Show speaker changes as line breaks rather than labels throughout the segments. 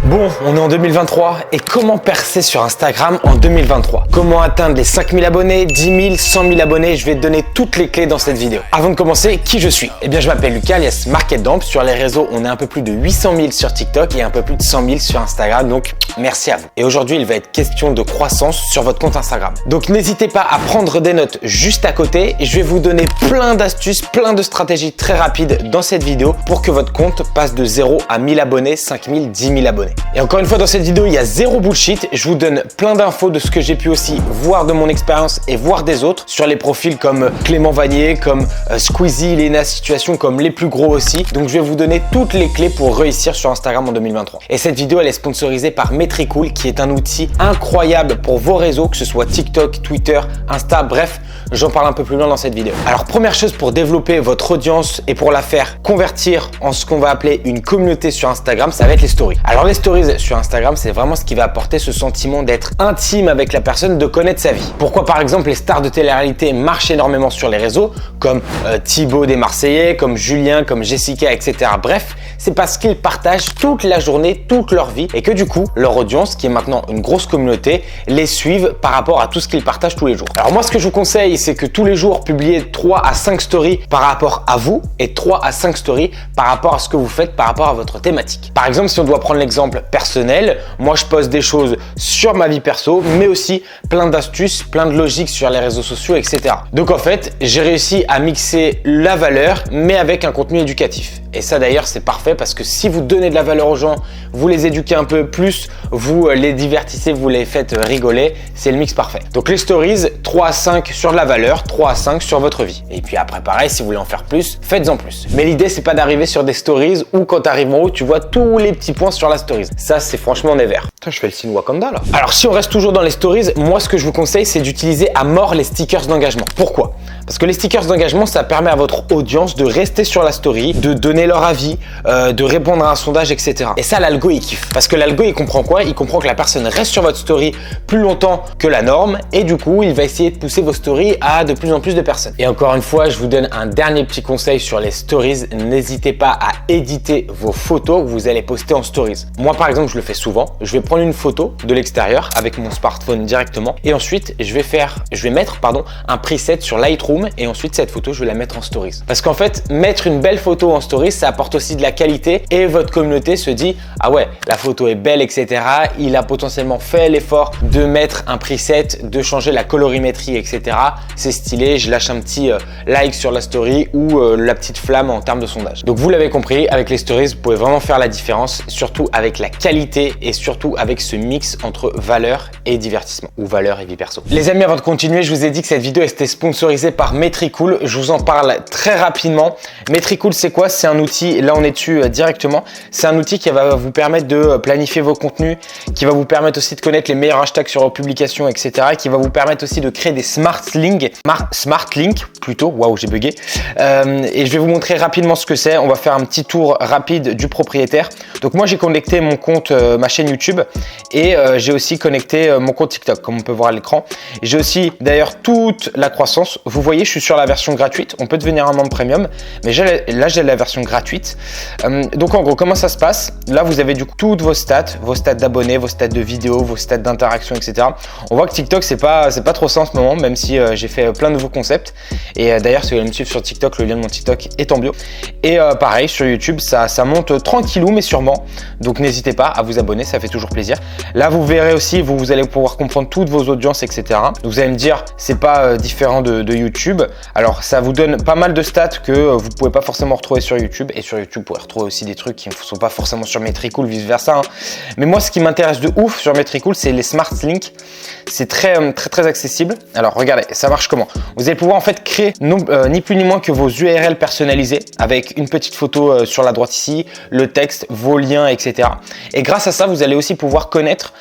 Bon, on est en 2023 et comment percer sur Instagram en 2023? Comment atteindre les 5000 abonnés, 10 000, 100 000 abonnés? Je vais te donner toutes les clés dans cette vidéo. Avant de commencer, qui je suis? Eh bien, je m'appelle Lucas alias MarketDump. Sur les réseaux, on est un peu plus de 800 000 sur TikTok et un peu plus de 100 000 sur Instagram. Donc, merci à vous. Et aujourd'hui, il va être question de croissance sur votre compte Instagram. Donc, n'hésitez pas à prendre des notes juste à côté. Je vais vous donner plein d'astuces, plein de stratégies très rapides dans cette vidéo pour que votre compte passe de 0 à 1000 abonnés, 5000, 10 000 abonnés. Et encore une fois, dans cette vidéo, il y a zéro bullshit. Je vous donne plein d'infos de ce que j'ai pu aussi voir de mon expérience et voir des autres sur les profils comme Clément Vanier, comme Squeezie, Lena Situation, comme les plus gros aussi. Donc, je vais vous donner toutes les clés pour réussir sur Instagram en 2023. Et cette vidéo, elle est sponsorisée par Metricool, qui est un outil incroyable pour vos réseaux, que ce soit TikTok, Twitter, Insta, bref, j'en parle un peu plus loin dans cette vidéo. Alors, première chose pour développer votre audience et pour la faire convertir en ce qu'on va appeler une communauté sur Instagram, ça va être les stories. Alors, les stories sur Instagram, c'est vraiment ce qui va apporter ce sentiment d'être intime avec la personne, de connaître sa vie. Pourquoi par exemple les stars de télé-réalité marchent énormément sur les réseaux, comme Thibaut des Marseillais, comme Julien, comme Jessica, etc. Bref, c'est parce qu'ils partagent toute la journée, toute leur vie et que du coup, leur audience, qui est maintenant une grosse communauté, les suivent par rapport à tout ce qu'ils partagent tous les jours. Alors moi, ce que je vous conseille, c'est que tous les jours, publiez 3 à 5 stories par rapport à vous et 3 à 5 stories par rapport à ce que vous faites, par rapport à votre thématique. Par exemple, si on doit prendre l'exemple personnel, moi je poste des choses sur ma vie perso, mais aussi plein d'astuces, plein de logiques sur les réseaux sociaux, etc. Donc en fait, j'ai réussi à mixer la valeur, mais avec un contenu éducatif. Et ça d'ailleurs, c'est parfait parce que si vous donnez de la valeur aux gens, vous les éduquez un peu plus, vous les divertissez, vous les faites rigoler, c'est le mix parfait. Donc les stories, 3 à 5 sur de la valeur, 3 à 5 sur votre vie. Et puis après pareil, si vous voulez en faire plus, faites-en plus. Mais l'idée, c'est pas d'arriver sur des stories où quand tu arrives en haut, tu vois tous les petits points sur la stories. Ça, c'est franchement des verts. Putain, je fais le signe Wakanda là. Alors si on reste toujours dans les stories, moi ce que je vous conseille, c'est d'utiliser à mort les stickers d'engagement. Pourquoi? Parce que les stickers d'engagement, ça permet à votre audience de rester sur la story, de donner leur avis, de répondre à un sondage, etc. Et ça, l'algo, il kiffe. Parce que l'algo, il comprend quoi? Il comprend que la personne reste sur votre story plus longtemps que la norme et du coup, il va essayer de pousser vos stories à de plus en plus de personnes. Et encore une fois, je vous donne un dernier petit conseil sur les stories. N'hésitez pas à éditer vos photos que vous allez poster en stories. Moi, par exemple, je le fais souvent. Je vais prendre une photo de l'extérieur avec mon smartphone directement et ensuite, je vais mettre un preset sur Lightroom et ensuite cette photo, je vais la mettre en stories. Parce qu'en fait, mettre une belle photo en stories, ça apporte aussi de la qualité et votre communauté se dit « Ah ouais, la photo est belle, etc. » Il a potentiellement fait l'effort de mettre un preset, de changer la colorimétrie, etc. C'est stylé, je lâche un petit like sur la story ou la petite flamme en termes de sondage. Donc vous l'avez compris, avec les stories, vous pouvez vraiment faire la différence, surtout avec la qualité et surtout avec ce mix entre valeur et divertissement ou valeur et vie perso. Les amis, avant de continuer, je vous ai dit que cette vidéo était sponsorisée par Metricool. Je vous en parle très rapidement. Metricool, c'est quoi? C'est un outil, là on est dessus directement. C'est un outil qui va vous permettre de planifier vos contenus, qui va vous permettre aussi de connaître les meilleurs hashtags sur vos publications, etc. Qui va vous permettre aussi de créer des smart links plutôt. Waouh, j'ai bugué. Et je vais vous montrer rapidement ce que c'est. On va faire un petit tour rapide du propriétaire. Donc moi, j'ai connecté mon compte, ma chaîne YouTube et j'ai aussi connecté mon compte TikTok, comme on peut voir à l'écran. J'ai aussi d'ailleurs toute la croissance. Vous voyez, je suis sur la version gratuite. On peut devenir un membre premium, mais là, j'ai la version gratuite. Donc en gros, comment ça se passe? Là, vous avez du coup toutes vos stats d'abonnés, vos stats de vidéos, vos stats d'interaction, etc. On voit que TikTok, c'est pas trop ça en ce moment, même si j'ai fait plein de nouveaux concepts. Et d'ailleurs, si vous voulez me suivre sur TikTok, le lien de mon TikTok est en bio. Et pareil, sur YouTube, ça monte tranquillou, mais sûrement. Donc n'hésitez pas à vous abonner, ça fait toujours plaisir. Là, vous verrez aussi, vous allez pouvoir comprendre toutes vos audiences, etc. Donc vous allez me dire, c'est pas différent de YouTube. Alors, ça vous donne pas mal de stats que vous pouvez pas forcément retrouver sur YouTube. Et sur YouTube, vous pouvez retrouver aussi des trucs qui ne sont pas forcément sur Metricool, vice versa. Mais moi, ce qui m'intéresse de ouf sur Metricool, c'est les smart links. C'est très accessible. Alors, regardez, ça marche comment? Vous allez pouvoir en fait créer ni plus ni moins que vos URL personnalisées avec une petite photo sur la droite ici, le texte, vos liens, etc. Et grâce à ça, vous allez aussi pouvoir connaître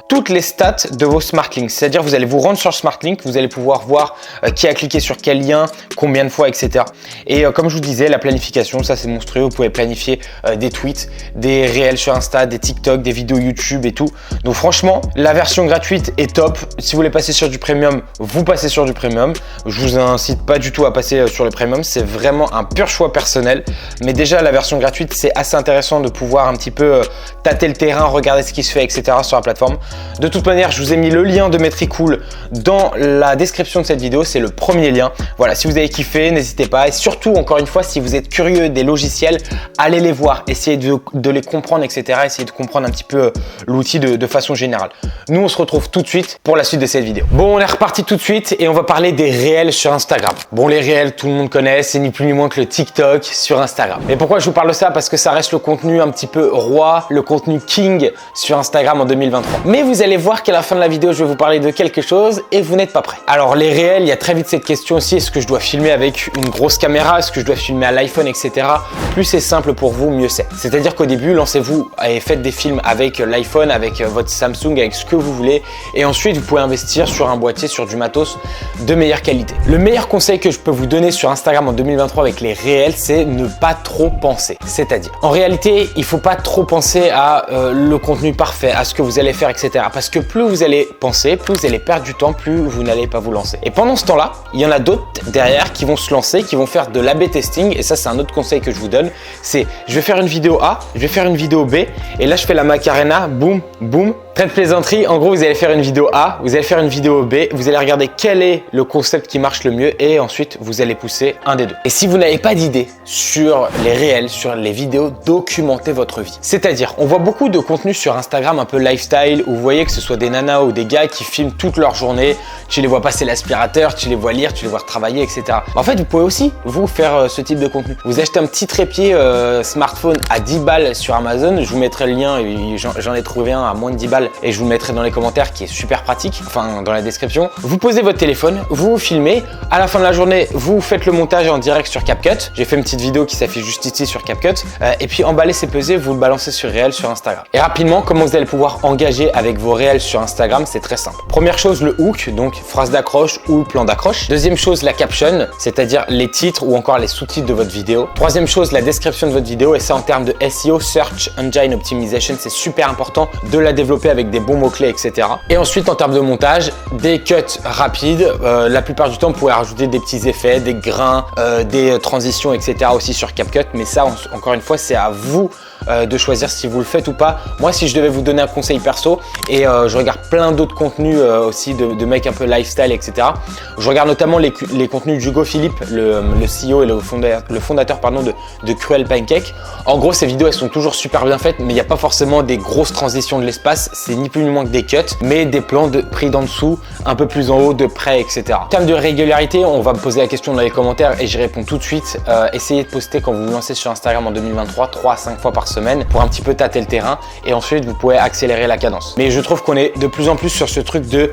toutes les stats de vos Smart Links. C'est-à-dire vous allez vous rendre sur Smart Link, vous allez pouvoir voir qui a cliqué sur quel lien, combien de fois, etc. Et comme je vous disais, la planification, ça c'est monstrueux. Vous pouvez planifier des tweets, des réels sur Insta, des TikTok, des vidéos YouTube et tout. Donc franchement, la version gratuite est top. Si vous voulez passer sur du premium, vous passez sur du premium. Je vous incite pas du tout à passer sur le premium. C'est vraiment un pur choix personnel. Mais déjà, la version gratuite, c'est assez intéressant de pouvoir un petit peu tâter le terrain, regarder ce qui se fait, etc. sur la plateforme. De toute manière, je vous ai mis le lien de Metricool dans la description de cette vidéo. C'est le premier lien. Voilà, si vous avez kiffé, n'hésitez pas. Et surtout, encore une fois, si vous êtes curieux des logiciels, allez les voir, essayez de les comprendre, etc. Essayez de comprendre un petit peu l'outil de façon générale. Nous, on se retrouve tout de suite pour la suite de cette vidéo. Bon, on est reparti tout de suite et on va parler des réels sur Instagram. Bon, les réels, tout le monde connaît, c'est ni plus ni moins que le TikTok sur Instagram. Et pourquoi je vous parle de ça? Parce que ça reste le contenu un petit peu roi, le contenu king sur Instagram en 2023. Mais vous allez voir qu'à la fin de la vidéo, je vais vous parler de quelque chose et vous n'êtes pas prêts. Alors, les réels, il y a très vite cette question aussi, est-ce que je dois filmer avec une grosse caméra? Est-ce que je dois filmer à l'iPhone, etc. Plus c'est simple pour vous, mieux c'est. C'est-à-dire qu'au début, lancez-vous et faites des films avec l'iPhone, avec votre Samsung, avec ce que vous voulez. Et ensuite, vous pouvez investir sur un boîtier, sur du matos de meilleure qualité. Le meilleur conseil que je peux vous donner sur Instagram en 2023 avec les réels, c'est ne pas trop penser. C'est-à-dire, en réalité, il faut pas trop penser à le contenu parfait, à ce que vous allez faire, etc. Parce que plus vous allez penser, plus vous allez perdre du temps, plus vous n'allez pas vous lancer. Et pendant ce temps-là, il y en a d'autres derrière qui vont se lancer, qui vont faire de l'A/B testing. Et ça, c'est un autre conseil que je vous donne. C'est, je vais faire une vidéo A, je vais faire une vidéo B. Et là, je fais la Macarena, boum, boum. Trêve de plaisanterie, en gros, vous allez faire une vidéo A, vous allez faire une vidéo B, vous allez regarder quel est le concept qui marche le mieux et ensuite, vous allez pousser un des deux. Et si vous n'avez pas d'idée sur les réels, sur les vidéos, documentez votre vie. C'est-à-dire, on voit beaucoup de contenu sur Instagram un peu lifestyle où vous voyez que ce soit des nanas ou des gars qui filment toute leur journée, tu les vois passer l'aspirateur, tu les vois lire, tu les vois travailler, etc. En fait, vous pouvez aussi, vous, faire ce type de contenu. Vous achetez un petit trépied smartphone à 10 balles sur Amazon, je vous mettrai le lien, j'en ai trouvé un à moins de 10 balles et je vous le mettrai dans les commentaires qui est super pratique, enfin dans la description. Vous posez votre téléphone, vous filmez, à la fin de la journée, vous faites le montage en direct sur CapCut. J'ai fait une petite vidéo qui s'affiche juste ici sur CapCut et puis emballez, c'est pesé, vous le balancez sur réel sur Instagram. Et rapidement, comment vous allez pouvoir engager avec vos réels sur Instagram, c'est très simple. Première chose, le hook, donc phrase d'accroche ou plan d'accroche. Deuxième chose, la caption, c'est-à-dire les titres ou encore les sous-titres de votre vidéo. Troisième chose, la description de votre vidéo et ça en termes de SEO, Search Engine Optimization, c'est super important de la développer avec des bons mots-clés, etc. Et ensuite, en termes de montage, des cuts rapides. La plupart du temps, vous pouvez rajouter des petits effets, des grains, des transitions, etc. aussi sur CapCut. Mais ça, encore une fois, c'est à vous de choisir si vous le faites ou pas. Moi, si je devais vous donner un conseil perso, et je regarde plein d'autres contenus aussi de mecs un peu lifestyle, etc. Je regarde notamment les contenus d'Hugo Philippe, le CEO et le fondateur de Cruel Pancake. En gros, ces vidéos, elles sont toujours super bien faites, mais il n'y a pas forcément des grosses transitions de l'espace. C'est ni plus ni moins que des cuts, mais des plans pris d'en dessous, un peu plus en haut, de près, etc. En termes de régularité, on va me poser la question dans les commentaires et j'y réponds tout de suite. Essayez de poster quand vous vous lancez sur Instagram en 2023, 3 à 5 fois par semaine pour un petit peu tâter le terrain et ensuite vous pouvez accélérer la cadence. Mais je trouve qu'on est de plus en plus sur ce truc de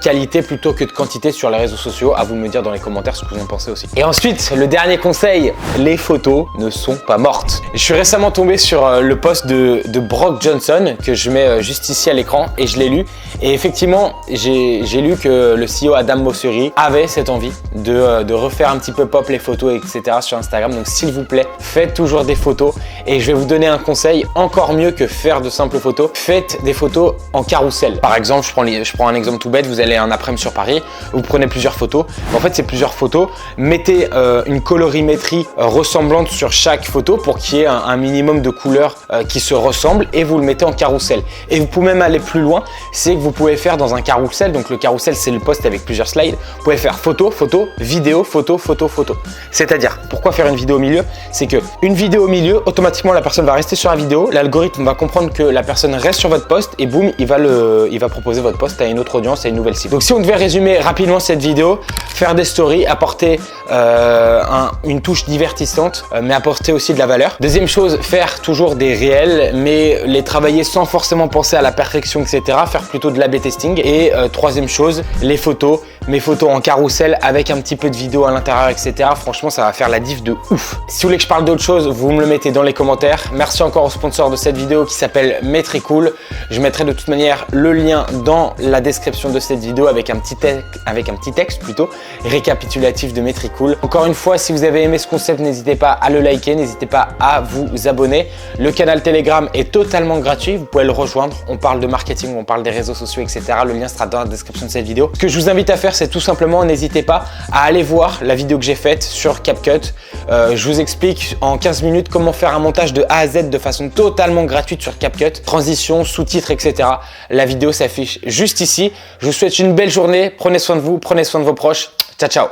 qualité plutôt que de quantité sur les réseaux sociaux. À vous de me dire dans les commentaires ce que vous en pensez aussi. Et ensuite, le dernier conseil, les photos ne sont pas mortes. Je suis récemment tombé sur le post de Brock Johnson que je mets juste ici à l'écran et je l'ai lu. Et effectivement, j'ai lu que le CEO Adam Mosseri avait cette envie de refaire un petit peu pop les photos, etc. sur Instagram. Donc s'il vous plaît, faites toujours des photos. Et je vais vous donner un conseil encore mieux que faire de simples photos. Faites des photos en carrousel. Par exemple, je prends un exemple tout bête. Vous allez un après-midi sur Paris, vous prenez plusieurs photos. En fait, c'est plusieurs photos. Mettez une colorimétrie ressemblante sur chaque photo pour qu'il y ait un minimum de couleurs qui se ressemblent et vous le mettez en carrousel. Et vous pouvez même aller plus loin, c'est que vous pouvez faire dans un carrousel. Donc le carrousel, c'est le post avec plusieurs slides. Vous pouvez faire photo, photo, vidéo, photo, photo, photo. C'est-à-dire, pourquoi faire une vidéo au milieu? C'est que une vidéo au milieu, automatiquement, la personne va rester sur la vidéo. L'algorithme va comprendre que la personne reste sur votre post et boum, il va proposer votre post à une autre audience, à une nouvelle cible. Donc si on devait résumer rapidement cette vidéo, faire des stories, apporter une touche divertissante, mais apporter aussi de la valeur. Deuxième chose, faire toujours des réels, mais les travailler sans forcément penser à la perfection, etc. Faire plutôt de l'A/B testing. Et troisième chose, les photos, mes photos en carrousel avec un petit peu de vidéo à l'intérieur, etc. Franchement, ça va faire la diff de ouf. Si vous voulez que je parle d'autre chose, vous me le mettez dans les commentaires. Merci encore au sponsor de cette vidéo qui s'appelle Metricool. Je mettrai de toute manière le lien dans la description de cette vidéo avec un petit texte plutôt récapitulatif de Metricool. Encore une fois, si vous avez aimé ce concept, n'hésitez pas à le liker, n'hésitez pas à vous abonner. Le canal Telegram est totalement gratuit, vous pouvez le rejoindre. On parle de marketing, on parle des réseaux sociaux, etc. Le lien sera dans la description de cette vidéo. Ce que je vous invite à faire, c'est tout simplement, n'hésitez pas à aller voir la vidéo que j'ai faite sur CapCut. Je vous explique en 15 minutes comment faire un montage de A à Z de façon totalement gratuite sur CapCut. Transition, sous-titres, etc. La vidéo s'affiche juste ici. Je vous souhaite une belle journée. Prenez soin de vous, prenez soin de vos proches. Ciao, ciao.